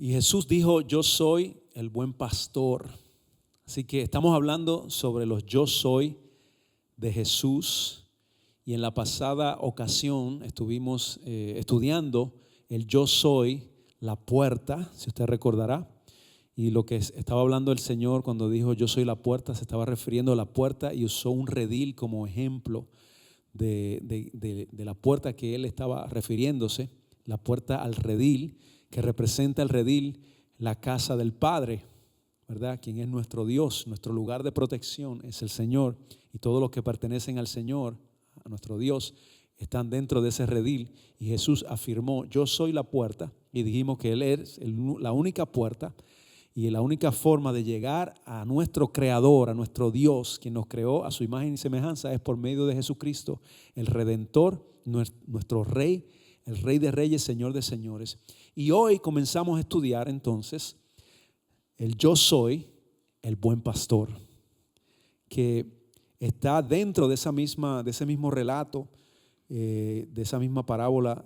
Y Jesús dijo, yo soy el buen pastor. Así que estamos hablando sobre los yo soy de Jesús. Y en la pasada ocasión estuvimos estudiando el yo soy, la puerta, si usted recordará. Y lo que estaba hablando el Señor cuando dijo yo soy la puerta, se estaba refiriendo a la puerta y usó un redil como ejemplo de la puerta que él estaba refiriéndose, la puerta al redil, que representa el redil, la casa del Padre, ¿verdad? Quien es nuestro Dios, nuestro lugar de protección es el Señor, y todos los que pertenecen al Señor, a nuestro Dios, están dentro de ese redil. Y Jesús afirmó, yo soy la puerta, y dijimos que Él es la única puerta y la única forma de llegar a nuestro Creador, a nuestro Dios, quien nos creó a su imagen y semejanza, es por medio de Jesucristo, el Redentor, nuestro Rey, el Rey de Reyes, Señor de Señores. Y hoy comenzamos a estudiar entonces el yo soy, el buen pastor, que está dentro de ese mismo relato, de esa misma parábola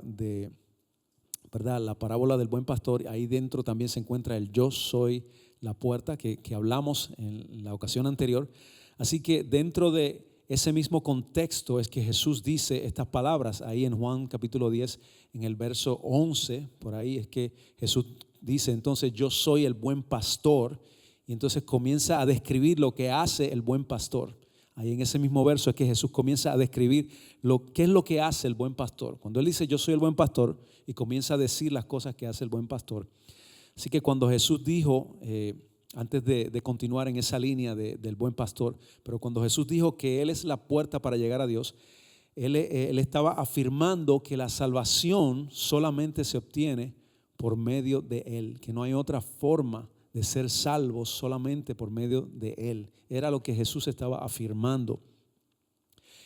¿verdad? La parábola del buen pastor. Ahí dentro también se encuentra el yo soy la puerta que hablamos en la ocasión anterior. Así que dentro de ese mismo contexto es que Jesús dice estas palabras. Ahí en Juan capítulo 10, en el verso 11, por ahí es que Jesús dice entonces yo soy el buen pastor, y entonces comienza a describir lo que hace el buen pastor. Ahí en ese mismo verso es que Jesús comienza a describir qué es lo que hace el buen pastor. Cuando Él dice yo soy el buen pastor y comienza a decir las cosas que hace el buen pastor. Así que cuando Jesús dijo, antes de continuar en esa línea del buen pastor, pero cuando Jesús dijo que Él es la puerta para llegar a Dios, Él estaba afirmando que la salvación solamente se obtiene por medio de Él, que no hay otra forma de ser salvos solamente por medio de Él. Era lo que Jesús estaba afirmando.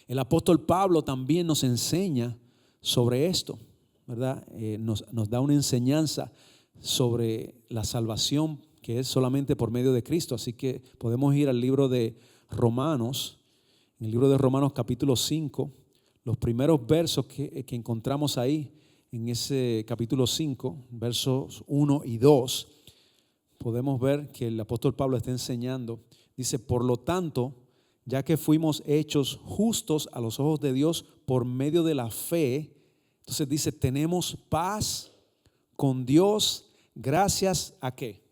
El apóstol Pablo también nos enseña sobre esto, ¿verdad? Nos da una enseñanza sobre la salvación que es solamente por medio de Cristo. Así que podemos ir al libro de Romanos, en el libro de Romanos capítulo 5, los primeros versos que encontramos ahí, en ese capítulo 5, versos 1 y 2, podemos ver que el apóstol Pablo está enseñando. Dice, por lo tanto, ya que fuimos hechos justos a los ojos de Dios por medio de la fe, entonces dice, tenemos paz con Dios gracias a ¿qué?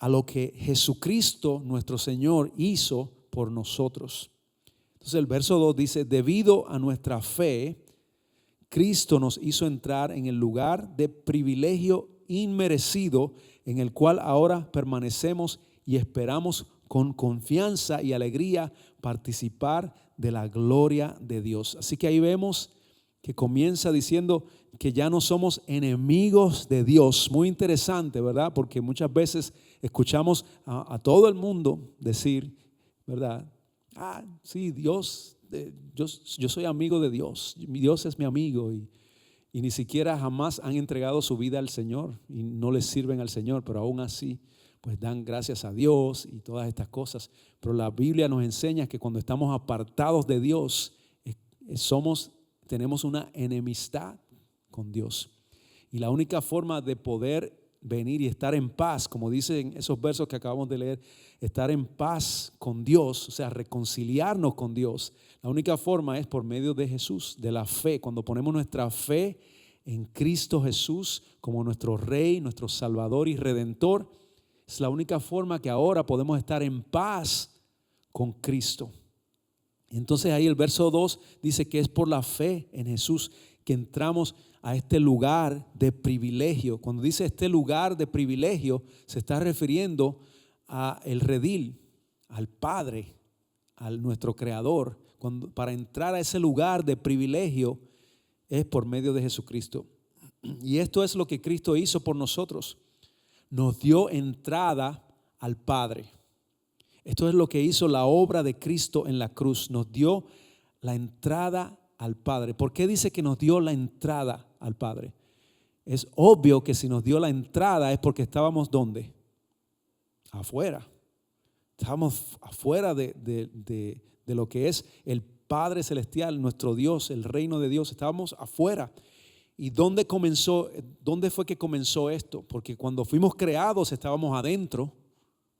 A lo que Jesucristo nuestro Señor hizo por nosotros. Entonces el verso 2 dice, debido a nuestra fe, Cristo nos hizo entrar en el lugar de privilegio inmerecido en el cual ahora permanecemos y esperamos con confianza y alegría participar de la gloria de Dios. Así que ahí vemos que comienza diciendo que ya no somos enemigos de Dios. Muy interesante, ¿verdad? Porque muchas veces escuchamos a todo el mundo decir, ¿verdad? Sí, Dios, yo soy amigo de Dios, mi Dios es mi amigo, y ni siquiera jamás han entregado su vida al Señor y no les sirven al Señor, pero aún así pues dan gracias a Dios y todas estas cosas. Pero la Biblia nos enseña que cuando estamos apartados de Dios tenemos una enemistad con Dios, y la única forma de poder venir y estar en paz, como dicen esos versos que acabamos de leer, estar en paz con Dios, o sea, reconciliarnos con Dios, la única forma es por medio de Jesús, de la fe. Cuando ponemos nuestra fe en Cristo Jesús como nuestro Rey, nuestro Salvador y Redentor, es la única forma que ahora podemos estar en paz con Cristo. Entonces ahí el verso 2 dice que es por la fe en Jesús que entramos a este lugar de privilegio. Cuando dice este lugar de privilegio, se está refiriendo a el redil, al Padre, a nuestro Creador. Para entrar a ese lugar de privilegio es por medio de Jesucristo. Y esto es lo que Cristo hizo por nosotros. Nos dio entrada al Padre. Esto es lo que hizo la obra de Cristo en la cruz. Nos dio la entrada al Padre. ¿Por qué dice que nos dio la entrada al Padre? Es obvio que si nos dio la entrada es porque estábamos ¿dónde? Afuera. Estábamos afuera de lo que es el Padre Celestial, nuestro Dios, el reino de Dios. Estábamos afuera. ¿Y dónde comenzó? ¿Dónde fue que comenzó esto? Porque cuando fuimos creados estábamos adentro,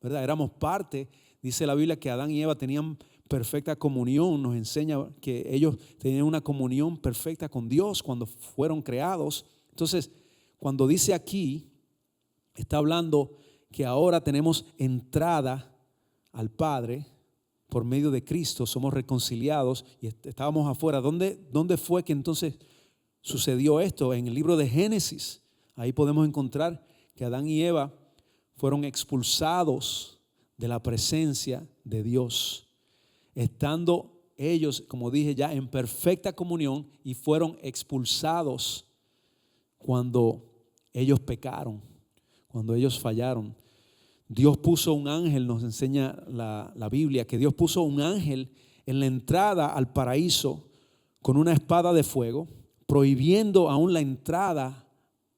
¿verdad? Éramos parte. Dice la Biblia que Adán y Eva tenían perfecta comunión. Nos enseña que ellos tenían una comunión perfecta con Dios cuando fueron creados. Entonces, cuando dice aquí, está hablando que ahora tenemos entrada al Padre por medio de Cristo, somos reconciliados y estábamos afuera. ¿Dónde fue que entonces sucedió esto? En el libro de Génesis. Ahí podemos encontrar que Adán y Eva fueron expulsados de la presencia de Dios, estando ellos, como dije ya, en perfecta comunión, y fueron expulsados cuando ellos pecaron, cuando ellos fallaron. Dios puso un ángel, nos enseña la Biblia, que Dios puso un ángel en la entrada al paraíso con una espada de fuego, prohibiendo aún la entrada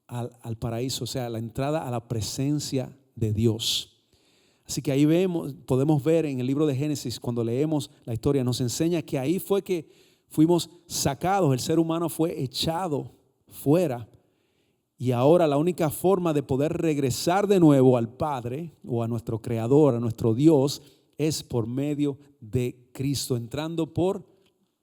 al paraíso, o sea, la entrada a la presencia de Dios. Así que ahí podemos ver en el libro de Génesis, cuando leemos la historia, nos enseña que ahí fue que fuimos sacados, el ser humano fue echado fuera. Y ahora la única forma de poder regresar de nuevo al Padre o a nuestro Creador, a nuestro Dios, es por medio de Cristo, entrando por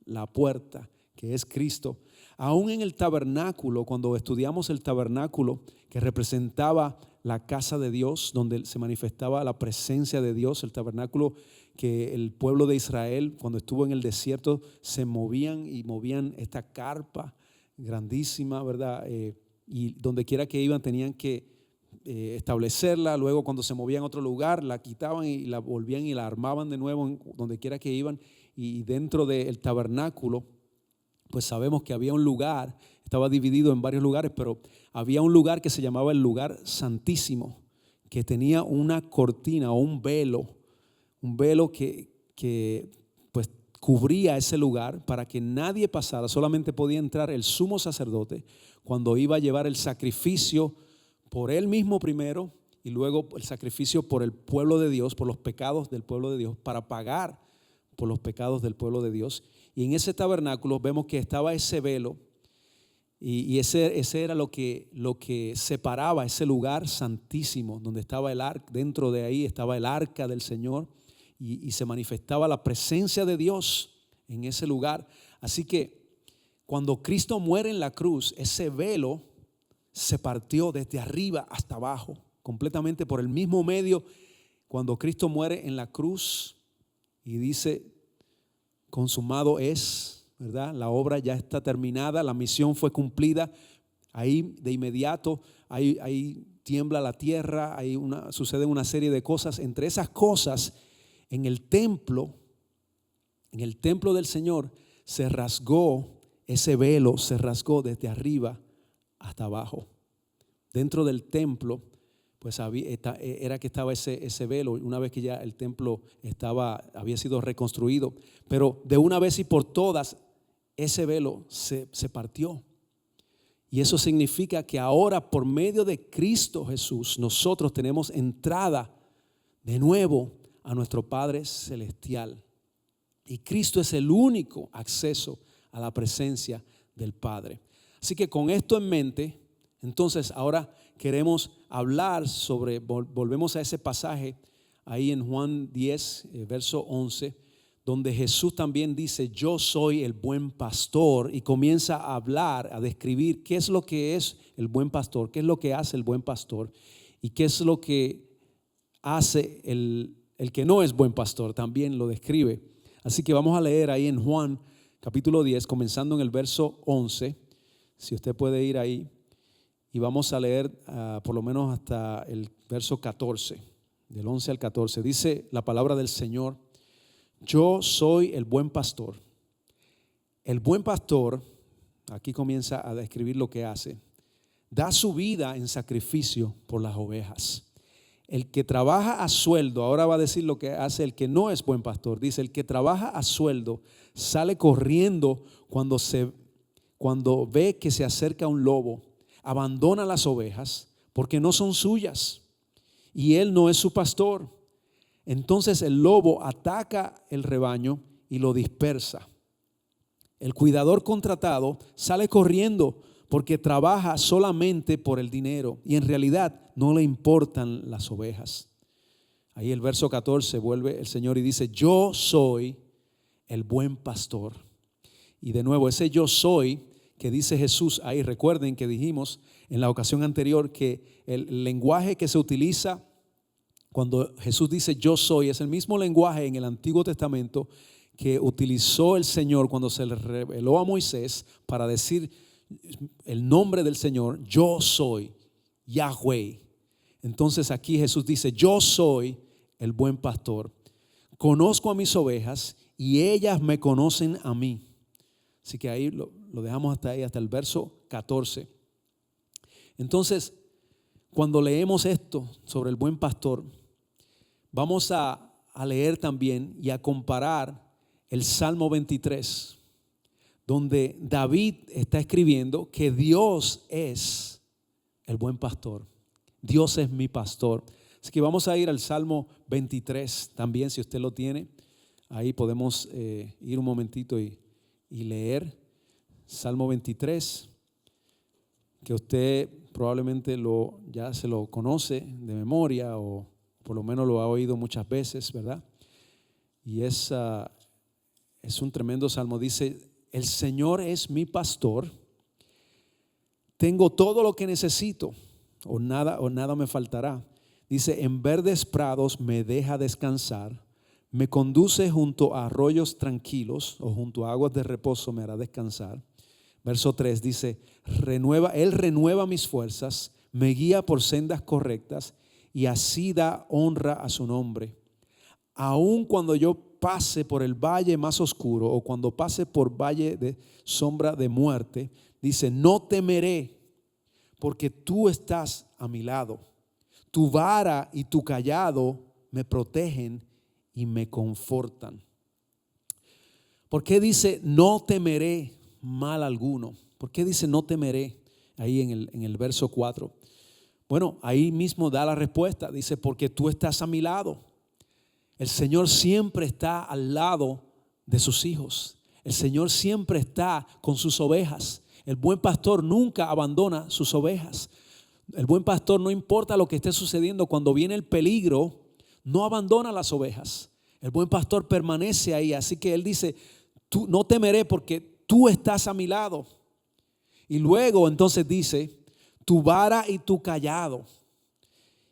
la puerta, que es Cristo. Aún en el tabernáculo, cuando estudiamos el tabernáculo, que representaba la casa de Dios, donde se manifestaba la presencia de Dios, el tabernáculo que el pueblo de Israel, cuando estuvo en el desierto, se movían y movían esta carpa grandísima, ¿verdad? Y donde quiera que iban tenían que establecerla. Luego cuando se movían a otro lugar la quitaban y la volvían y la armaban de nuevo donde quiera que iban. Y dentro del tabernáculo pues sabemos que había un lugar, estaba dividido en varios lugares, pero había un lugar que se llamaba el lugar santísimo, que tenía una cortina o un velo que pues cubría ese lugar para que nadie pasara. Solamente podía entrar el sumo sacerdote cuando iba a llevar el sacrificio por él mismo primero y luego el sacrificio por el pueblo de Dios, por los pecados del pueblo de Dios, para pagar por los pecados del pueblo de Dios. Y en ese tabernáculo vemos que estaba ese velo y ese era lo que separaba ese lugar santísimo donde estaba el arca. Dentro de ahí estaba el arca del Señor y se manifestaba la presencia de Dios en ese lugar. Así que cuando Cristo muere en la cruz, ese velo se partió desde arriba hasta abajo, completamente por el mismo medio. Cuando Cristo muere en la cruz y dice, consumado es, ¿verdad? La obra ya está terminada, la misión fue cumplida. Ahí de inmediato, ahí tiembla la tierra, suceden una serie de cosas. Entre esas cosas, en el templo del Señor se rasgó ese velo, se rasgó desde arriba hasta abajo. Dentro del templo pues era que estaba ese velo, una vez que ya el templo había sido reconstruido. Pero de una vez y por todas ese velo se partió. Y eso significa que ahora por medio de Cristo Jesús nosotros tenemos entrada de nuevo a nuestro Padre Celestial. Y Cristo es el único acceso a la presencia del Padre. Así que con esto en mente, entonces ahora queremos hablar volvemos a ese pasaje ahí en Juan 10, verso 11, donde Jesús también dice, yo soy el buen pastor, y comienza a hablar, a describir qué es lo que es el buen pastor, qué es lo que hace el buen pastor y qué es lo que hace el que no es buen pastor, también lo describe. Así que vamos a leer ahí en Juan capítulo 10, comenzando en el verso 11, si usted puede ir ahí. Y vamos a leer por lo menos hasta el verso 14, del 11 al 14. Dice la palabra del Señor, yo soy el buen pastor. El buen pastor, aquí comienza a describir lo que hace, da su vida en sacrificio por las ovejas. El que trabaja a sueldo, ahora va a decir lo que hace el que no es buen pastor. Dice, el que trabaja a sueldo sale corriendo cuando ve que se acerca un lobo. Abandona las ovejas porque no son suyas y él no es su pastor. Entonces el lobo ataca el rebaño y lo dispersa. El cuidador contratado sale corriendo porque trabaja solamente por el dinero y en realidad no le importan las ovejas. Ahí el verso 14 vuelve el Señor y dice, yo soy el buen pastor. Y de nuevo, ese yo soy que dice Jesús ahí, recuerden que dijimos en la ocasión anterior que el lenguaje que se utiliza cuando Jesús dice yo soy es el mismo lenguaje en el Antiguo Testamento que utilizó el Señor cuando se le reveló a Moisés para decir el nombre del Señor, yo soy Yahweh. Entonces aquí Jesús dice, yo soy el buen pastor, conozco a mis ovejas y ellas me conocen a mí. Así que ahí lo dejamos hasta ahí, hasta el verso 14. Entonces, cuando leemos esto sobre el buen pastor, vamos a leer también y a comparar el Salmo 23, donde David está escribiendo que Dios es el buen pastor. Dios es mi pastor. Así que vamos a ir al Salmo 23 también, si usted lo tiene. Ahí podemos ir un momentito y leer Salmo 23, que usted probablemente ya se lo conoce de memoria o por lo menos lo ha oído muchas veces, ¿verdad? Y es un tremendo salmo. Dice, el Señor es mi pastor, tengo todo lo que necesito, o nada me faltará. Dice, en verdes prados me deja descansar, me conduce junto a arroyos tranquilos o junto a aguas de reposo me hará descansar. Verso 3 dice, Él renueva mis fuerzas, me guía por sendas correctas y así da honra a su nombre. Aun cuando yo pase por el valle más oscuro o cuando pase por valle de sombra de muerte, dice, no temeré porque tú estás a mi lado. Tu vara y tu cayado me protegen y me confortan. ¿Por qué dice no temeré mal alguno? ¿Por qué dice no temeré ahí en el verso 4? Bueno, ahí mismo da la respuesta. Dice, porque tú estás a mi lado. El Señor siempre está al lado de sus hijos. El Señor siempre está con sus ovejas. El buen pastor nunca abandona sus ovejas. El buen pastor, no importa lo que esté sucediendo, cuando viene el peligro, no abandona las ovejas. El buen pastor permanece ahí. Así que él dice, tú no temeré porque tú estás a mi lado. Y luego entonces dice, tu vara y tu cayado.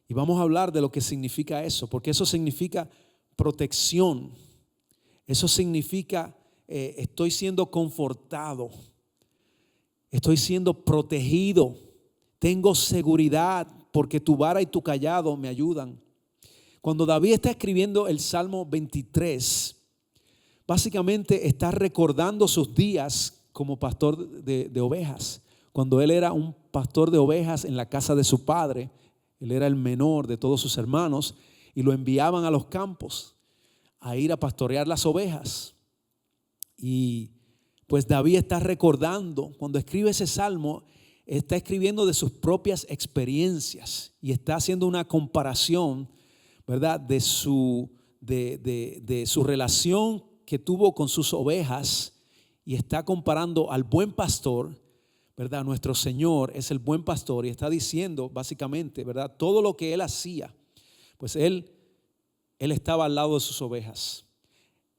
Y vamos a hablar de lo que significa eso, porque eso significa protección. Eso significa estoy siendo confortado, estoy siendo protegido, tengo seguridad porque tu vara y tu cayado me ayudan. Cuando David está escribiendo el Salmo 23, básicamente está recordando sus días como pastor de ovejas. Cuando él era un pastor de ovejas en la casa de su padre, él era el menor de todos sus hermanos y lo enviaban a los campos a ir a pastorear las ovejas. Y pues David está recordando, cuando escribe ese salmo, está escribiendo de sus propias experiencias y está haciendo una comparación, ¿verdad? De su relación que tuvo con sus ovejas y está comparando al buen pastor, ¿verdad? Nuestro Señor es el buen pastor y está diciendo básicamente, ¿verdad? Todo lo que él hacía, pues él estaba al lado de sus ovejas.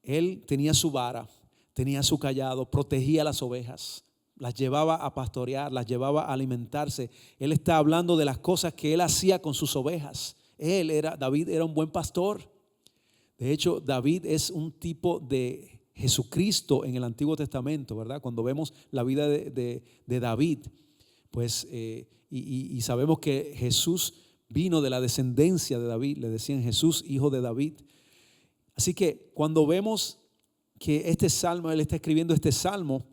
Él tenía su vara, tenía su cayado, protegía las ovejas, las llevaba a pastorear, las llevaba a alimentarse. Él está hablando de las cosas que él hacía con sus ovejas. David era un buen pastor. De hecho, David es un tipo de Jesucristo en el Antiguo Testamento, ¿verdad? Cuando vemos la vida de David, pues y sabemos que Jesús vino de la descendencia de David, le decían Jesús, hijo de David. Así que cuando vemos que este salmo, él está escribiendo este salmo,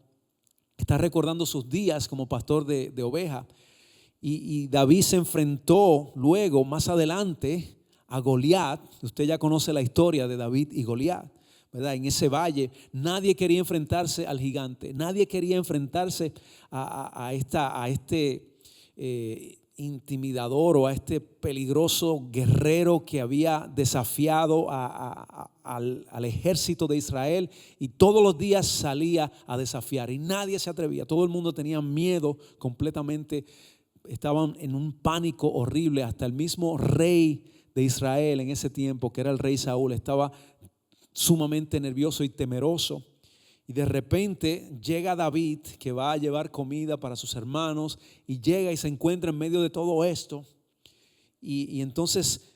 está recordando sus días como pastor de oveja. Y David se enfrentó luego, más adelante, a Goliat. Usted ya conoce la historia de David y Goliat, ¿verdad? En ese valle nadie quería enfrentarse al gigante, nadie quería enfrentarse a este intimidador o a este peligroso guerrero que había desafiado al ejército de Israel, y todos los días salía a desafiar y nadie se atrevía. Todo el mundo tenía miedo completamente, estaban en un pánico horrible. Hasta el mismo rey de Israel en ese tiempo, que era el rey Saúl, estaba sumamente nervioso y temeroso. Y de repente llega David, que va a llevar comida para sus hermanos, y llega y se encuentra en medio de todo esto. Y entonces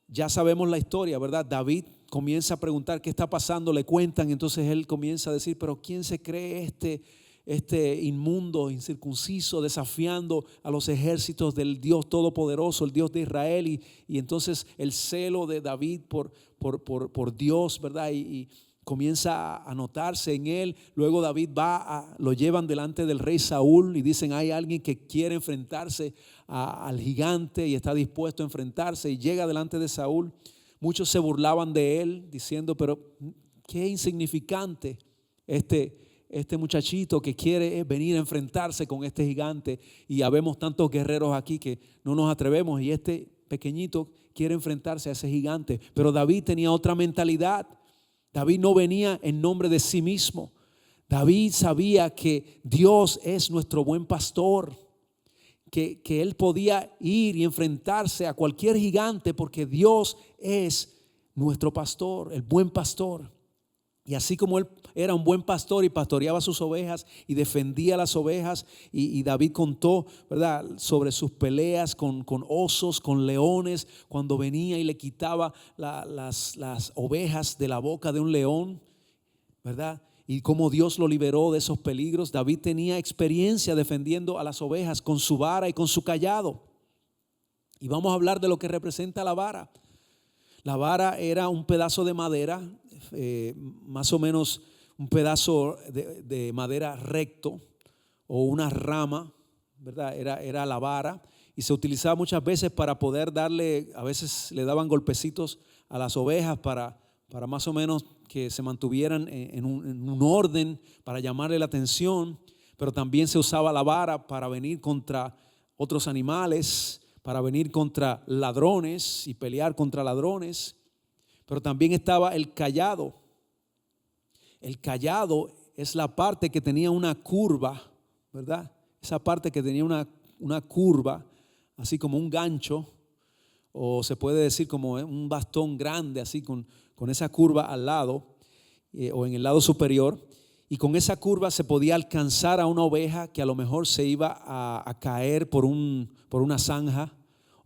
ya sabemos la historia, ¿verdad? David comienza a preguntar qué está pasando, le cuentan, entonces él comienza a decir, pero ¿quién se cree este inmundo, incircunciso, desafiando a los ejércitos del Dios Todopoderoso, el Dios de Israel? Y entonces el celo de David por Dios, ¿verdad? Y comienza a notarse en él. Luego David lo llevan delante del rey Saúl y dicen, hay alguien que quiere enfrentarse al gigante y está dispuesto a enfrentarse, y llega delante de Saúl. Muchos se burlaban de él diciendo, pero qué insignificante este muchachito que quiere venir a enfrentarse con este gigante, y habemos tantos guerreros aquí que no nos atrevemos, y este pequeñito quiere enfrentarse a ese gigante. Pero David tenía otra mentalidad. David no venía en nombre de sí mismo. David sabía que Dios es nuestro buen pastor, que él podía ir y enfrentarse a cualquier gigante porque Dios es nuestro pastor, el buen pastor. Y así como él era un buen pastor y pastoreaba sus ovejas y defendía las ovejas, y David contó, ¿verdad?, sobre sus peleas con osos, con leones, cuando venía y le quitaba las ovejas de la boca de un león, ¿verdad? Y cómo Dios lo liberó de esos peligros. David tenía experiencia defendiendo a las ovejas con su vara y con su cayado. Y vamos a hablar de lo que representa la vara. La vara era un pedazo de madera, más o menos un pedazo de madera recto, o una rama, ¿verdad? Era la vara, y se utilizaba muchas veces para poder darle, a veces le daban golpecitos a las ovejas para más o menos que se mantuvieran en un orden, para llamarle la atención. Pero también se usaba la vara para venir contra otros animales, para venir contra ladrones y pelear contra ladrones. Pero también estaba el cayado. El cayado es la parte que tenía una curva, ¿verdad? Esa parte que tenía una curva, así como un gancho, o se puede decir como un bastón grande, así con esa curva al lado, o en el lado superior. Y con esa curva se podía alcanzar a una oveja que a lo mejor se iba a caer por una zanja,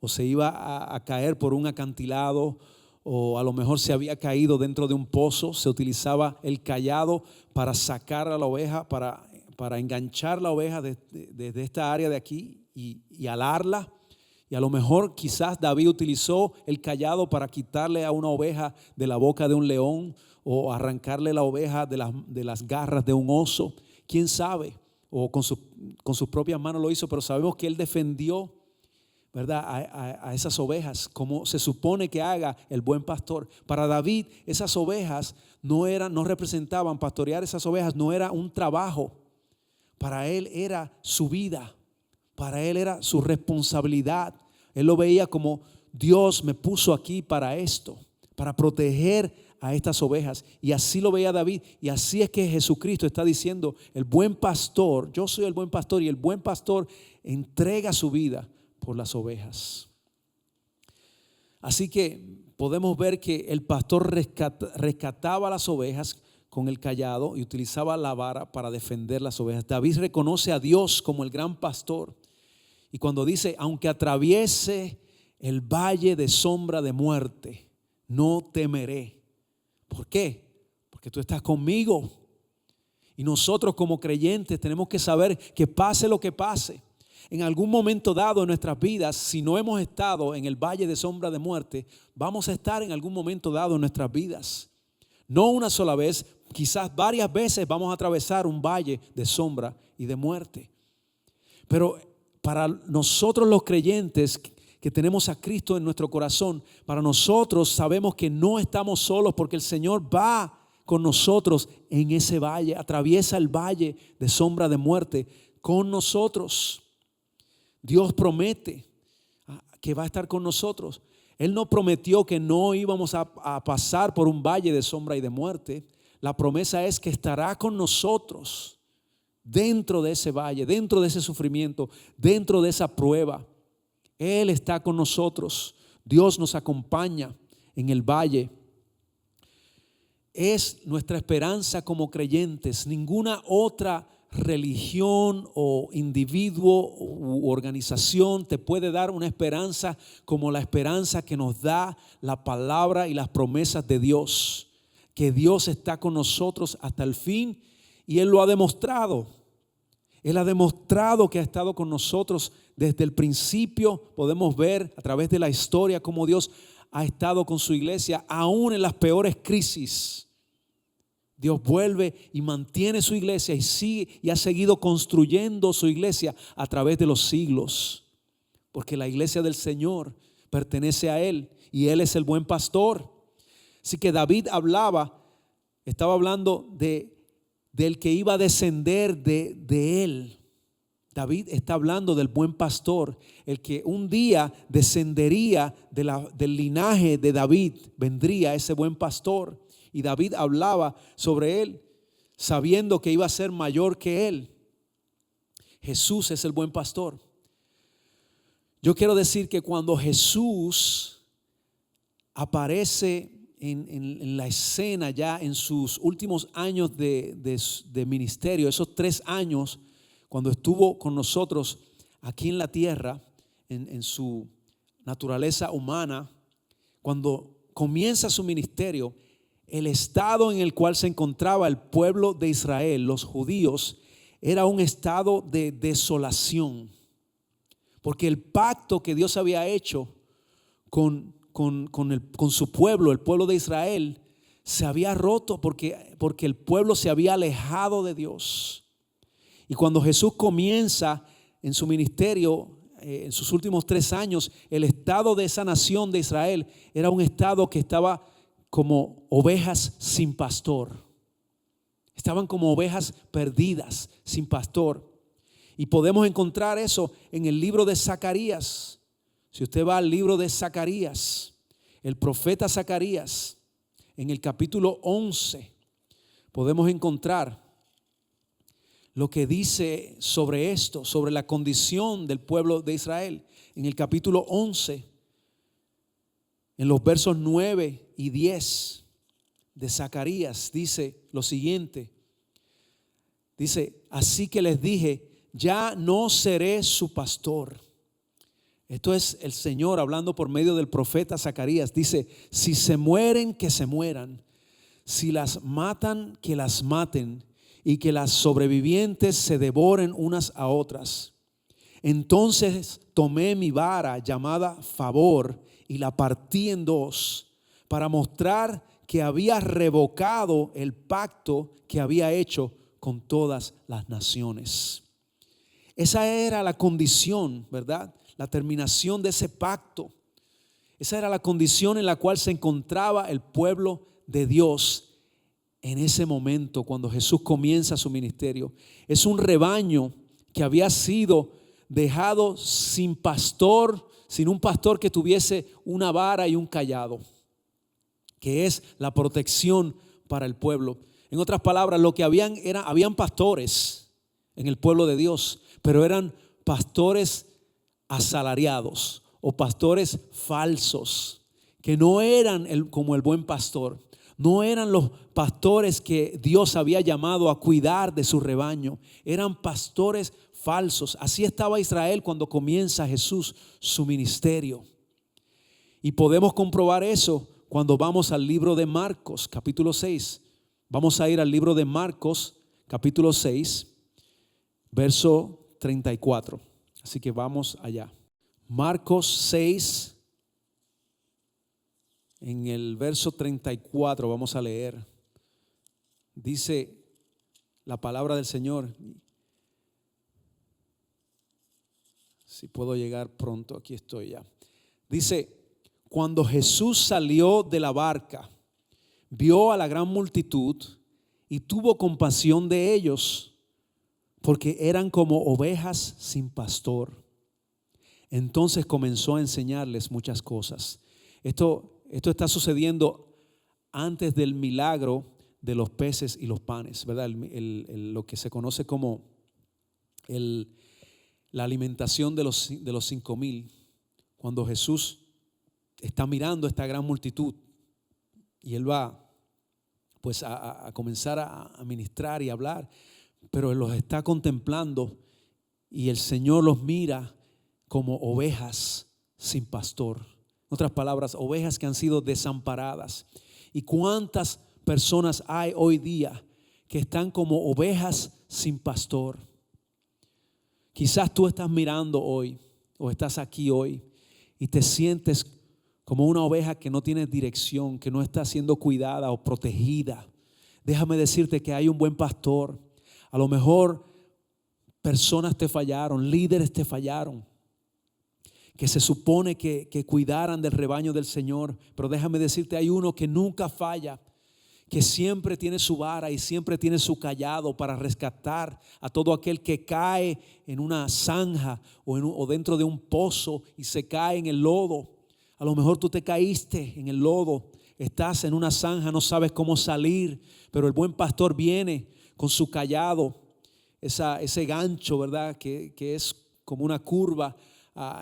o se iba a caer por un acantilado, o a lo mejor se había caído dentro de un pozo. Se utilizaba el cayado para sacar a la oveja, para enganchar la oveja desde esta área de aquí y alarla. Y a lo mejor quizás David utilizó el cayado para quitarle a una oveja de la boca de un león, o arrancarle la oveja de las garras de un oso. ¿Quién sabe? O con sus propias manos lo hizo, pero sabemos que él defendió, ¿verdad?, a esas ovejas, como se supone que haga el buen pastor. Para David esas ovejas no representaban, pastorear esas ovejas no era un trabajo. Para él era su vida, para él era su responsabilidad. Él lo veía como, Dios me puso aquí para esto, para proteger a estas ovejas. Y así lo veía David, y así es que Jesucristo está diciendo, el buen pastor, yo soy el buen pastor, y el buen pastor entrega su vida por las ovejas. Así que podemos ver que el pastor rescataba las ovejas con el cayado y utilizaba la vara para defender las ovejas. David reconoce a Dios como el gran pastor, y cuando dice, aunque atraviese el valle de sombra de muerte, no temeré. ¿Por qué? Porque tú estás conmigo. Y nosotros como creyentes tenemos que saber que pase lo que pase, en algún momento dado en nuestras vidas, si no hemos estado en el valle de sombra de muerte, vamos a estar en algún momento dado en nuestras vidas. No una sola vez, quizás varias veces vamos a atravesar un valle de sombra y de muerte. Pero para nosotros los creyentes que tenemos a Cristo en nuestro corazón, para nosotros sabemos que no estamos solos, porque el Señor va con nosotros en ese valle, atraviesa el valle de sombra de muerte con nosotros. Dios promete que va a estar con nosotros. Él no prometió que no íbamos a pasar por un valle de sombra y de muerte. La promesa es que estará con nosotros dentro de ese valle, dentro de ese sufrimiento, dentro de esa prueba. Él está con nosotros. Dios nos acompaña en el valle. Es nuestra esperanza como creyentes. Ninguna otra religión o individuo u organización te puede dar una esperanza como la esperanza que nos da la palabra y las promesas de Dios, que Dios está con nosotros hasta el fin, y Él lo ha demostrado. Él ha demostrado que ha estado con nosotros desde el principio. Podemos ver a través de la historia cómo Dios ha estado con su iglesia aún en las peores crisis. Dios vuelve y mantiene su iglesia y sigue y ha seguido construyendo su iglesia a través de los siglos, porque la iglesia del Señor pertenece a Él y Él es el buen pastor. Así que David estaba hablando del que iba a descender de Él. David está hablando del buen pastor, el que un día descendería del linaje de David, vendría ese buen pastor. Y David hablaba sobre él, sabiendo que iba a ser mayor que él. Jesús es el buen pastor. Yo quiero decir que cuando Jesús aparece en la escena ya en sus últimos años de ministerio, esos 3 años, cuando estuvo con nosotros aquí en la tierra, en su naturaleza humana, cuando comienza su ministerio, el estado en el cual se encontraba el pueblo de Israel, los judíos, era un estado de desolación, porque el pacto que Dios había hecho con su pueblo, el pueblo de Israel, se había roto porque el pueblo se había alejado de Dios. Y cuando Jesús comienza en su ministerio, en sus últimos 3 años, el estado de esa nación de Israel era un estado que estaba como ovejas sin pastor. Estaban como ovejas perdidas, sin pastor. Y podemos encontrar eso en el libro de Zacarías. Si usted va al libro de Zacarías, el profeta Zacarías, en el capítulo 11, podemos encontrar lo que dice sobre esto, sobre la condición del pueblo de Israel. En el capítulo 11, en los versos 9 y 10 de Zacarías, dice lo siguiente. Dice: así que les dije, ya no seré su pastor. Esto es el Señor hablando por medio del profeta Zacarías. Dice: si se mueren, que se mueran. Si las matan, que las maten. Y que las sobrevivientes se devoren unas a otras. Entonces tomé mi vara llamada favor y la partí en 2 para mostrar que había revocado el pacto que había hecho con todas las naciones. Esa era la condición, ¿verdad? La terminación de ese pacto. Esa era la condición en la cual se encontraba el pueblo de Dios en ese momento cuando Jesús comienza su ministerio. Es un rebaño que había sido dejado sin pastor, sin un pastor que tuviese una vara y un cayado, que es la protección para el pueblo. En otras palabras, lo que habían pastores en el pueblo de Dios, pero eran pastores asalariados o pastores falsos, que no eran como el buen pastor. No eran los pastores que Dios había llamado a cuidar de su rebaño. Eran pastores falsos. Así estaba Israel cuando comienza Jesús su ministerio. Y podemos comprobar eso cuando vamos al libro de Marcos, capítulo 6. Vamos a ir al libro de Marcos, capítulo 6, verso 34. Así que vamos allá. Marcos 6. En el verso 34 vamos a leer. Dice la palabra del Señor. Si puedo llegar pronto, aquí estoy ya. Dice: cuando Jesús salió de la barca, vio a la gran multitud y tuvo compasión de ellos, porque eran como ovejas sin pastor. Entonces comenzó a enseñarles muchas cosas. Esto está sucediendo antes del milagro de los peces y los panes, ¿verdad? Lo que se conoce como la alimentación de los 5,000, cuando Jesús está mirando esta gran multitud y Él va pues a comenzar a ministrar y hablar, pero Él los está contemplando y el Señor los mira como ovejas sin pastor. En otras palabras, ovejas que han sido desamparadas. ¿Y cuántas personas hay hoy día que están como ovejas sin pastor? Quizás tú estás mirando hoy o estás aquí hoy y te sientes como una oveja que no tiene dirección, que no está siendo cuidada o protegida. Déjame decirte que hay un buen pastor. A lo mejor personas te fallaron, líderes te fallaron, que se supone que cuidaran del rebaño del Señor. Pero déjame decirte, hay uno que nunca falla, que siempre tiene su vara y siempre tiene su cayado para rescatar a todo aquel que cae en una zanja o dentro de un pozo y se cae en el lodo. A lo mejor tú te caíste en el lodo, estás en una zanja, no sabes cómo salir, pero el buen pastor viene con su cayado, ese gancho, ¿verdad? Que es como una curva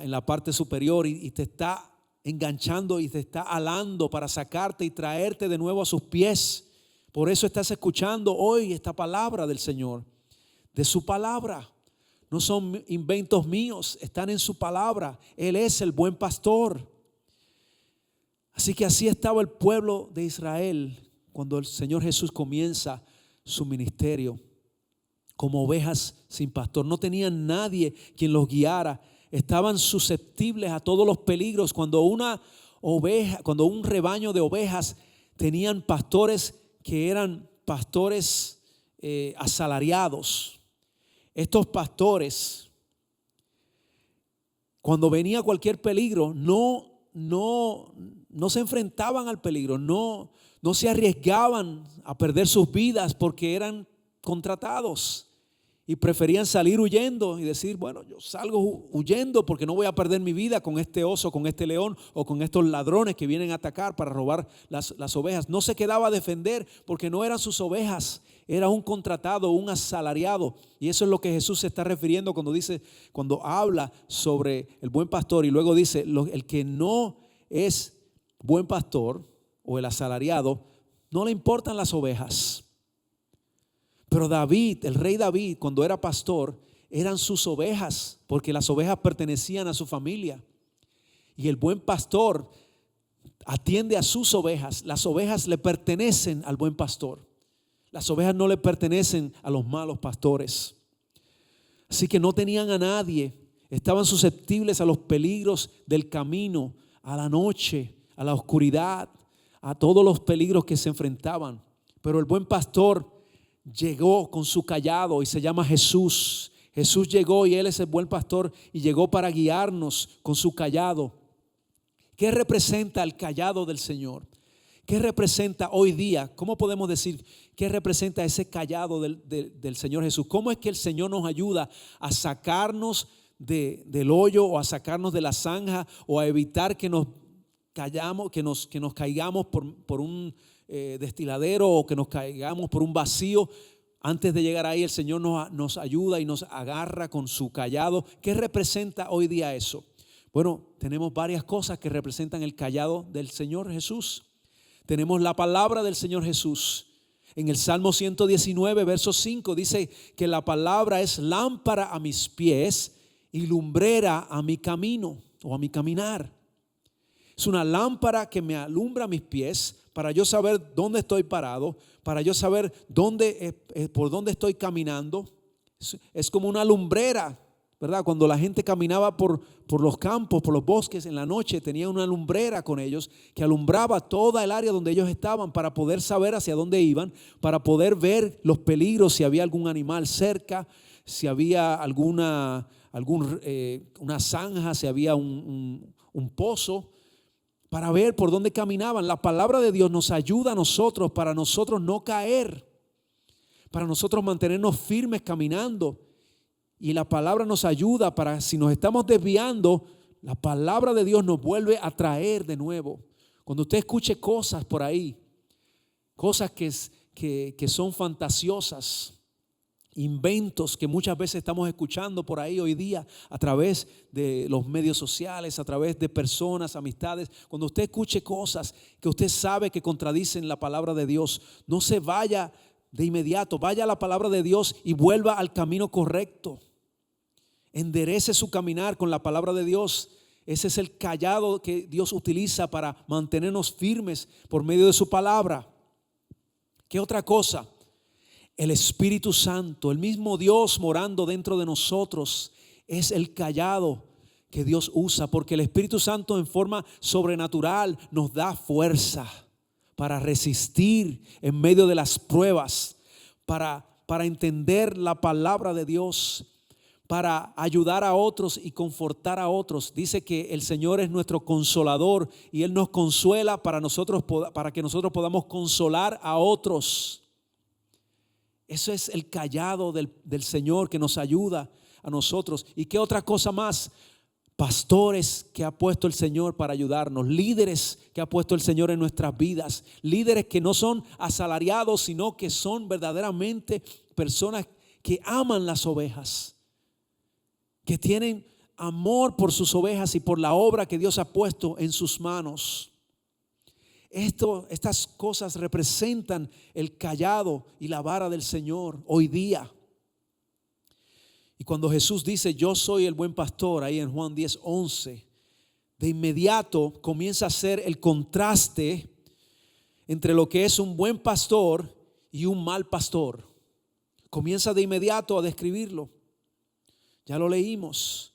en la parte superior y te está enganchando y te está alando para sacarte y traerte de nuevo a sus pies. Por eso estás escuchando hoy esta palabra del Señor, de su palabra. No son inventos míos, están en su palabra. Él es el buen pastor. Así que así estaba el pueblo de Israel cuando el Señor Jesús comienza su ministerio, como ovejas sin pastor. No tenían nadie quien los guiara. Estaban susceptibles a todos los peligros. Cuando un rebaño de ovejas tenían pastores que eran pastores asalariados. Estos pastores, cuando venía cualquier peligro, no se enfrentaban al peligro, no se arriesgaban a perder sus vidas porque eran contratados. Y preferían salir huyendo y decir, bueno, yo salgo huyendo porque no voy a perder mi vida con este oso, con este león o con estos ladrones que vienen a atacar para robar las ovejas. No se quedaba a defender porque no eran sus ovejas, era un contratado, un asalariado. Y eso es lo que Jesús se está refiriendo cuando habla sobre el buen pastor y luego dice, el que no es buen pastor o el asalariado, no le importan las ovejas. Pero David, el rey David, cuando era pastor, eran sus ovejas, porque las ovejas pertenecían a su familia. Y el buen pastor atiende a sus ovejas. Las ovejas le pertenecen al buen pastor. Las ovejas no le pertenecen a los malos pastores. Así que no tenían a nadie. Estaban susceptibles a los peligros del camino, a la noche, a la oscuridad, a todos los peligros que se enfrentaban. Pero el buen pastor llegó con su cayado y se llama Jesús. Jesús llegó y Él es el buen pastor y llegó para guiarnos con su cayado. ¿Qué representa el cayado del Señor? ¿Qué representa hoy día? ¿Cómo podemos decir qué representa ese cayado del Señor Jesús? ¿Cómo es que el Señor nos ayuda a sacarnos del hoyo o a sacarnos de la zanja o a evitar que nos caigamos por un destiladero o que nos caigamos por un vacío? Antes de llegar ahí, el Señor nos ayuda y nos agarra con su cayado. ¿Qué representa hoy día eso? Bueno, tenemos varias cosas que representan el cayado del Señor Jesús. Tenemos la palabra del Señor Jesús. En el Salmo 119, verso 5 dice que la palabra es lámpara a mis pies y lumbrera a mi camino o a mi caminar. Es una lámpara que me alumbra mis pies para yo saber dónde estoy parado, para yo saber por dónde estoy caminando. Es como una lumbrera, ¿verdad? Cuando la gente caminaba por los campos, por los bosques en la noche, tenía una lumbrera con ellos que alumbraba toda el área donde ellos estaban para poder saber hacia dónde iban, para poder ver los peligros, si había algún animal cerca, si había una zanja, si había un pozo, para ver por dónde caminaban. La palabra de Dios nos ayuda a nosotros para nosotros no caer, para nosotros mantenernos firmes caminando. Y la palabra nos ayuda para, si nos estamos desviando, la palabra de Dios nos vuelve a traer de nuevo. Cuando usted escuche cosas por ahí, cosas que son fantasiosas, inventos que muchas veces estamos escuchando por ahí hoy día a través de los medios sociales, a través de personas, amistades. Cuando usted escuche cosas que usted sabe que contradicen la palabra de Dios, no se vaya de inmediato, vaya a la palabra de Dios y vuelva al camino correcto. Enderece su caminar con la palabra de Dios. Ese es el cayado que Dios utiliza para mantenernos firmes por medio de su palabra. ¿Qué otra cosa? El Espíritu Santo, el mismo Dios morando dentro de nosotros, es el cayado que Dios usa, porque el Espíritu Santo en forma sobrenatural nos da fuerza para resistir en medio de las pruebas, para entender la palabra de Dios, para ayudar a otros y confortar a otros. Dice que el Señor es nuestro consolador y Él nos consuela para que nosotros podamos consolar a otros. Eso es el cayado del Señor que nos ayuda a nosotros. ¿Y qué otra cosa más? Pastores que ha puesto el Señor para ayudarnos, líderes que ha puesto el Señor en nuestras vidas, líderes que no son asalariados, sino que son verdaderamente personas que aman las ovejas, que tienen amor por sus ovejas y por la obra que Dios ha puesto en sus manos. Estas cosas representan el cayado y la vara del Señor hoy día. Y cuando Jesús dice yo soy el buen pastor, ahí en Juan 10:11, de inmediato comienza a ser el contraste entre lo que es un buen pastor y un mal pastor. Comienza de inmediato a describirlo. Ya lo leímos,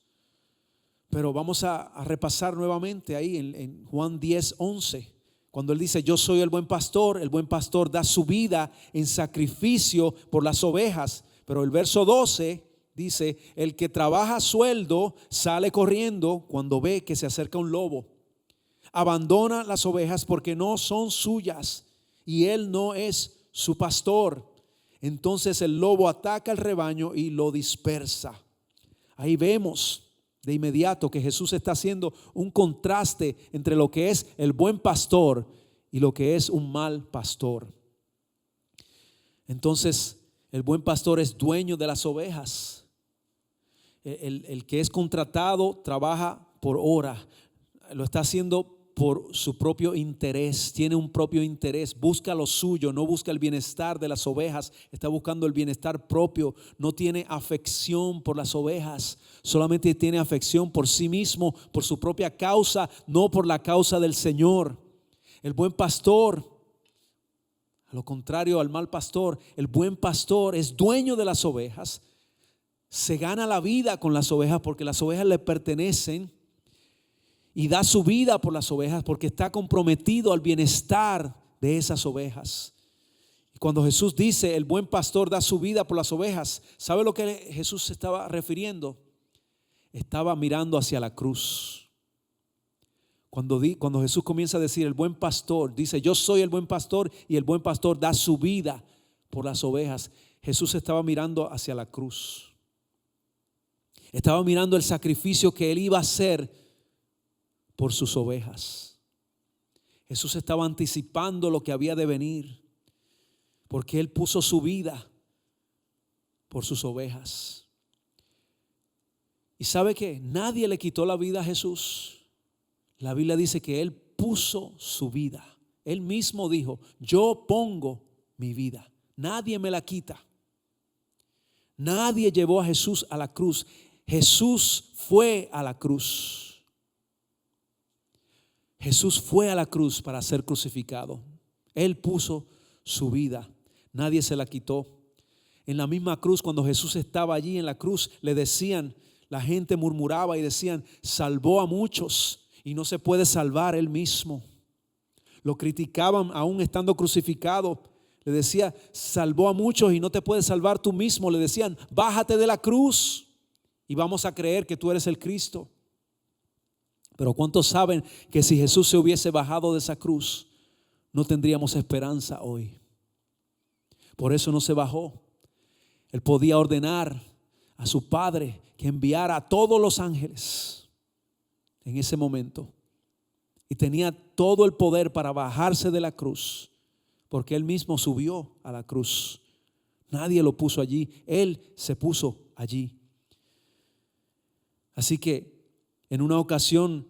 pero vamos a repasar nuevamente ahí en Juan 10:11. Cuando Él dice yo soy el buen pastor da su vida en sacrificio por las ovejas. Pero el verso 12 dice, el que trabaja a sueldo sale corriendo cuando ve que se acerca un lobo. Abandona las ovejas porque no son suyas y Él no es su pastor. Entonces el lobo ataca al rebaño y lo dispersa. Ahí vemos de inmediato que Jesús está haciendo un contraste entre lo que es el buen pastor y lo que es un mal pastor. Entonces, el buen pastor es dueño de las ovejas. El que es contratado trabaja por hora, lo está haciendo por su propio interés, tiene un propio interés, busca lo suyo, no busca el bienestar de las ovejas, está buscando el bienestar propio, no tiene afección por las ovejas, solamente tiene afección por sí mismo, por su propia causa, no por la causa del Señor. El buen pastor, a lo contrario al mal pastor, el buen pastor es dueño de las ovejas, se gana la vida con las ovejas porque las ovejas le pertenecen. Y da su vida por las ovejas porque está comprometido al bienestar de esas ovejas. Y cuando Jesús dice el buen pastor da su vida por las ovejas, ¿sabe lo que Jesús se estaba refiriendo? Estaba mirando hacia la cruz. Cuando Jesús comienza a decir el buen pastor, dice yo soy el buen pastor y el buen pastor da su vida por las ovejas. Jesús estaba mirando hacia la cruz. Estaba mirando el sacrificio que Él iba a hacer por sus ovejas. Jesús estaba anticipando lo que había de venir, porque Él puso su vida por sus ovejas. Y sabe que nadie le quitó la vida a Jesús. La Biblia dice que Él puso su vida. Él mismo dijo, yo pongo mi vida, nadie me la quita. Nadie llevó a Jesús a la cruz. Jesús fue a la cruz. Jesús fue a la cruz para ser crucificado. Él puso su vida. Nadie se la quitó. En la misma cruz, cuando Jesús estaba allí en la cruz, le decían, la gente murmuraba y decían, salvó a muchos y no se puede salvar Él mismo. Lo criticaban aún estando crucificado. Le decía, salvó a muchos y no te puedes salvar tú mismo. Le decían, bájate de la cruz y vamos a creer que tú eres el Cristo. Pero ¿cuántos saben que si Jesús se hubiese bajado de esa cruz, no tendríamos esperanza hoy? Por eso no se bajó. Él podía ordenar a su Padre que enviara a todos los ángeles en ese momento. Y tenía todo el poder para bajarse de la cruz, porque Él mismo subió a la cruz. Nadie lo puso allí, Él se puso allí. Así que en una ocasión,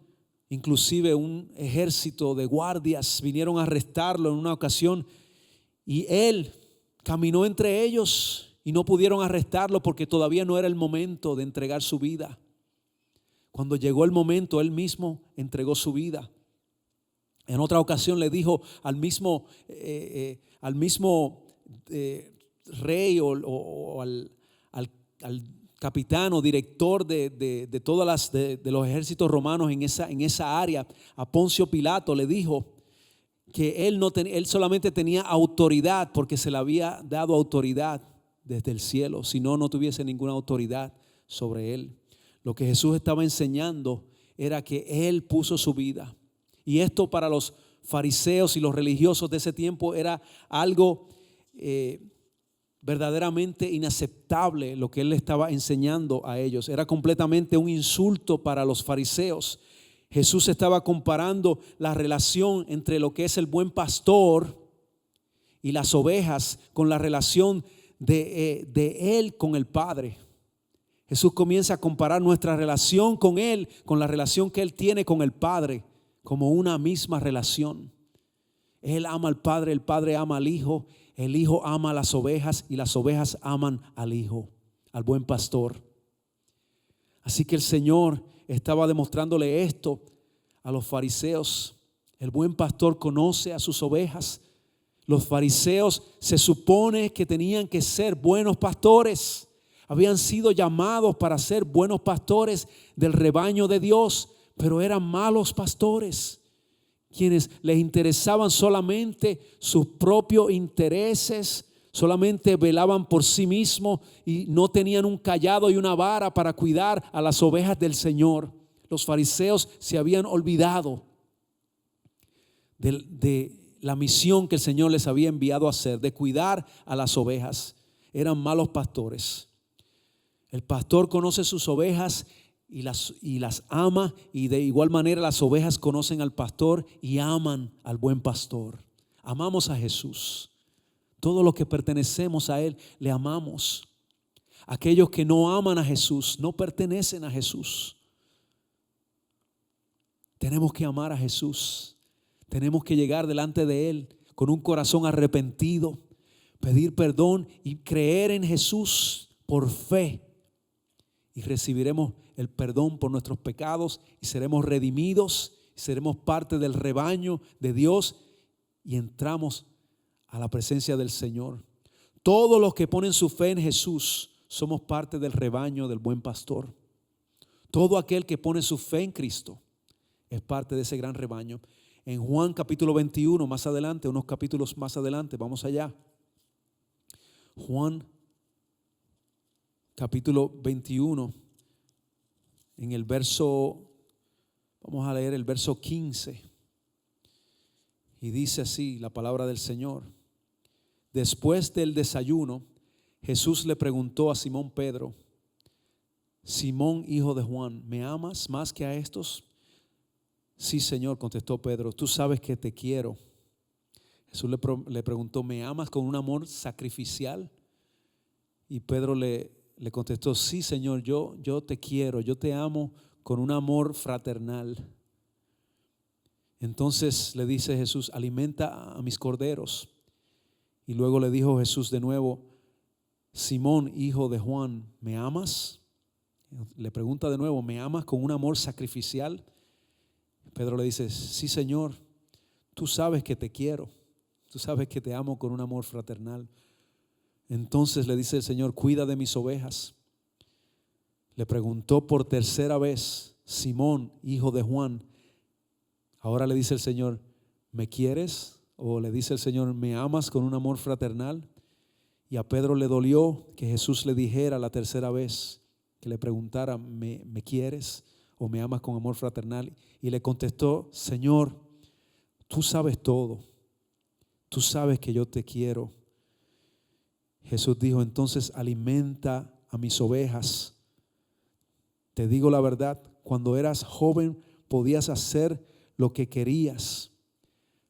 inclusive un ejército de guardias vinieron a arrestarlo en una ocasión, y Él caminó entre ellos y no pudieron arrestarlo porque todavía no era el momento de entregar su vida. Cuando llegó el momento, Él mismo entregó su vida. En otra ocasión le dijo al mismo rey o al capitán o director de los ejércitos romanos en esa área, a Poncio Pilato, le dijo que él solamente tenía autoridad porque se le había dado autoridad desde el cielo, si no, no tuviese ninguna autoridad sobre él. Lo que Jesús estaba enseñando era que Él puso su vida. Y esto para los fariseos y los religiosos de ese tiempo era algo verdaderamente inaceptable. Lo que Él estaba enseñando a ellos era completamente un insulto para los fariseos. Jesús estaba comparando la relación entre lo que es el buen pastor y las ovejas con la relación de Él con el Padre. Jesús comienza a comparar nuestra relación con Él, con la relación que Él tiene con el Padre, como una misma relación. Él ama al Padre, el Padre ama al Hijo, el Hijo ama a las ovejas y las ovejas aman al Hijo, al buen pastor. Así que el Señor estaba demostrándole esto a los fariseos. El buen pastor conoce a sus ovejas. Los fariseos se supone que tenían que ser buenos pastores. Habían sido llamados para ser buenos pastores del rebaño de Dios, pero eran malos pastores, quienes les interesaban solamente sus propios intereses, solamente velaban por sí mismos y no tenían un cayado y una vara para cuidar a las ovejas del Señor. Los fariseos se habían olvidado de la misión que el Señor les había enviado a hacer, de cuidar a las ovejas. Eran malos pastores. El pastor conoce sus ovejas y las ama, y de igual manera las ovejas conocen al pastor y aman al buen pastor. Amamos a Jesús. Todos los que pertenecemos a Él le amamos. Aquellos que no aman a Jesús no pertenecen a Jesús. Tenemos que amar a Jesús. Tenemos que llegar delante de Él con un corazón arrepentido, pedir perdón y creer en Jesús por fe. Y recibiremos el perdón por nuestros pecados y seremos redimidos, y seremos parte del rebaño de Dios y entramos a la presencia del Señor. Todos los que ponen su fe en Jesús somos parte del rebaño del buen pastor. Todo aquel que pone su fe en Cristo es parte de ese gran rebaño. En Juan capítulo 21, más adelante, unos capítulos más adelante, vamos allá. Juan capítulo 21, en el verso, vamos a leer el verso 15. Y dice así la palabra del Señor. Después del desayuno, Jesús le preguntó a Simón Pedro: Simón, hijo de Juan, ¿me amas más que a estos? Sí, Señor, contestó Pedro, tú sabes que te quiero. Jesús le preguntó: ¿me amas con un amor sacrificial? Y Pedro le contestó: sí, Señor, yo te quiero, yo te amo con un amor fraternal. Entonces le dice Jesús: alimenta a mis corderos. Y luego le dijo Jesús de nuevo: Simón, hijo de Juan, ¿me amas? Le pregunta de nuevo: ¿me amas con un amor sacrificial? Pedro le dice: sí, Señor, tú sabes que te quiero, tú sabes que te amo con un amor fraternal. Entonces le dice el Señor: cuida de mis ovejas. Le preguntó por tercera vez: Simón, hijo de Juan. Ahora le dice el Señor: ¿me quieres? O le dice el Señor: ¿me amas con un amor fraternal? Y a Pedro le dolió que Jesús le dijera la tercera vez, que le preguntara: ¿me quieres? ¿O me amas con amor fraternal? Y le contestó: Señor, tú sabes todo, tú sabes que yo te quiero. Jesús dijo: entonces alimenta a mis ovejas. Te digo la verdad, cuando eras joven podías hacer lo que querías.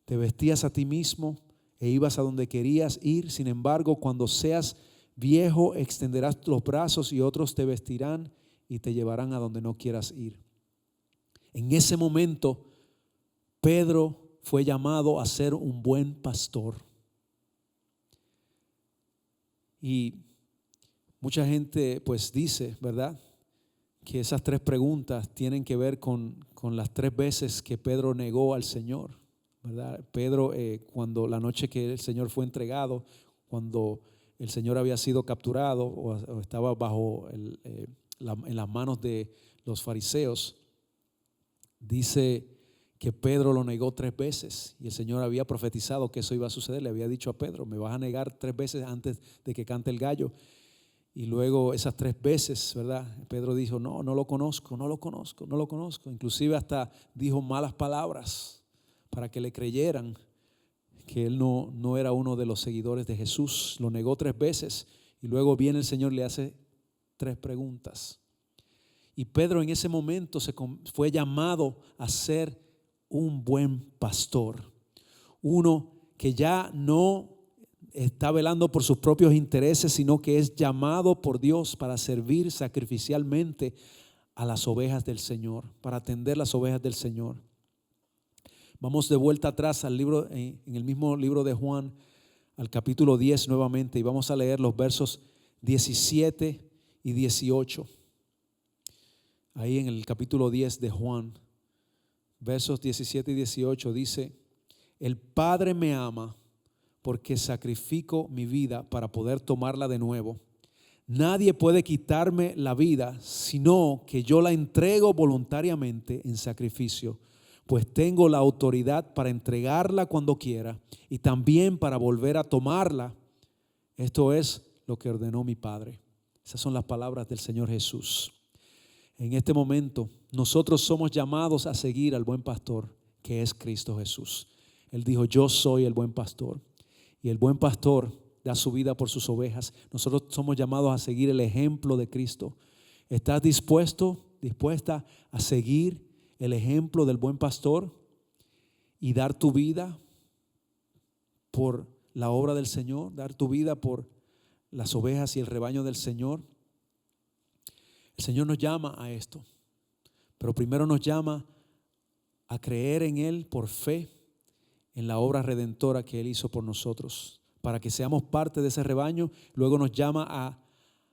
Te vestías a ti mismo e ibas a donde querías ir. Sin embargo, cuando seas viejo, extenderás los brazos y otros te vestirán y te llevarán a donde no quieras ir. En ese momento, Pedro fue llamado a ser un buen pastor. Y mucha gente pues dice, ¿verdad?, que esas 3 preguntas tienen que ver con las 3 veces que Pedro negó al Señor, ¿verdad? Pedro, cuando la noche que el Señor fue entregado, cuando el Señor había sido capturado o estaba bajo en las manos de los fariseos, dice que Pedro lo negó 3 veces y el Señor había profetizado que eso iba a suceder. Le había dicho a Pedro: me vas a negar 3 veces antes de que cante el gallo. Y luego esas 3 veces, ¿verdad?, Pedro dijo: no lo conozco. Inclusive hasta dijo malas palabras para que le creyeran que él no era uno de los seguidores de Jesús. Lo negó 3 veces y luego viene el Señor y le hace 3 preguntas. Y Pedro en ese momento fue llamado a ser un buen pastor. Uno que ya no está velando por sus propios intereses, sino que es llamado por Dios para servir sacrificialmente a las ovejas del Señor, para atender las ovejas del Señor. Vamos de vuelta atrás al libro, en el mismo libro de Juan, al capítulo 10 nuevamente, y vamos a leer los versos 17 y 18. Ahí en el capítulo 10 de Juan, versos 17 y 18 dice: el Padre me ama porque sacrifico mi vida para poder tomarla de nuevo. Nadie puede quitarme la vida, sino que yo la entrego voluntariamente en sacrificio, pues tengo la autoridad para entregarla cuando quiera y también para volver a tomarla. Esto es lo que ordenó mi Padre. Esas son las palabras del Señor Jesús. En este momento, nosotros somos llamados a seguir al buen pastor, que es Cristo Jesús. Él dijo: yo soy el buen pastor. Y el buen pastor da su vida por sus ovejas. Nosotros somos llamados a seguir el ejemplo de Cristo. ¿Estás dispuesta a seguir el ejemplo del buen pastor y dar tu vida por la obra del Señor, dar tu vida por las ovejas y el rebaño del Señor? El Señor nos llama a esto, pero primero nos llama a creer en Él por fe, en la obra redentora que Él hizo por nosotros, para que seamos parte de ese rebaño. Luego nos llama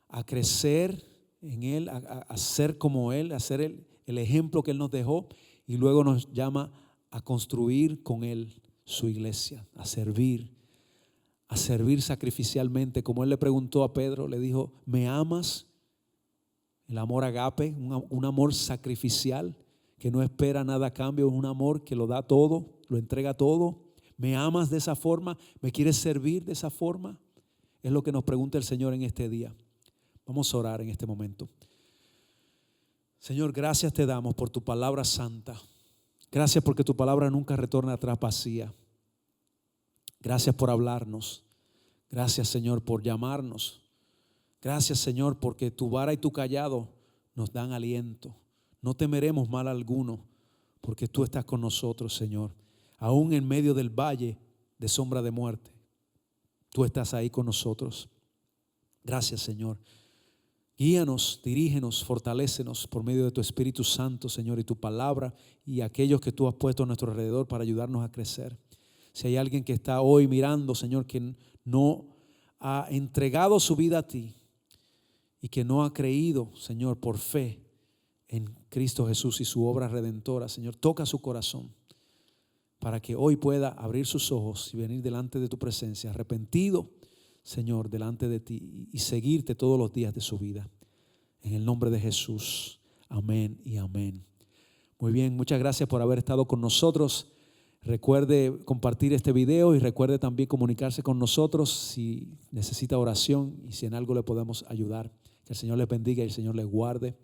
a crecer en Él, a ser como Él, a ser el ejemplo que Él nos dejó. Y luego nos llama a construir con Él su iglesia, a servir sacrificialmente. Como Él le preguntó a Pedro, le dijo: ¿me amas? El amor agape, un amor sacrificial que no espera nada a cambio, un amor que lo da todo, lo entrega todo. ¿Me amas de esa forma? ¿Me quieres servir de esa forma? Es lo que nos pregunta el Señor en este día. Vamos a orar en este momento. Señor, gracias te damos por tu palabra santa. Gracias porque tu palabra nunca retorna atrás vacía. Gracias por hablarnos. Gracias, Señor, por llamarnos. Gracias, Señor, porque tu vara y tu cayado nos dan aliento. No temeremos mal alguno, porque tú estás con nosotros, Señor. Aún en medio del valle de sombra de muerte, tú estás ahí con nosotros. Gracias, Señor. Guíanos, dirígenos, fortalécenos por medio de tu Espíritu Santo, Señor, y tu palabra y aquellos que tú has puesto a nuestro alrededor para ayudarnos a crecer. Si hay alguien que está hoy mirando, Señor, que no ha entregado su vida a ti y que no ha creído, Señor, por fe en Cristo Jesús y su obra redentora, Señor, toca su corazón para que hoy pueda abrir sus ojos y venir delante de tu presencia, arrepentido, Señor, delante de ti y seguirte todos los días de su vida. En el nombre de Jesús. Amén y amén. Muy bien, muchas gracias por haber estado con nosotros. Recuerde compartir este video y recuerde también comunicarse con nosotros si necesita oración y si en algo le podemos ayudar. Que el Señor les bendiga y el Señor les guarde.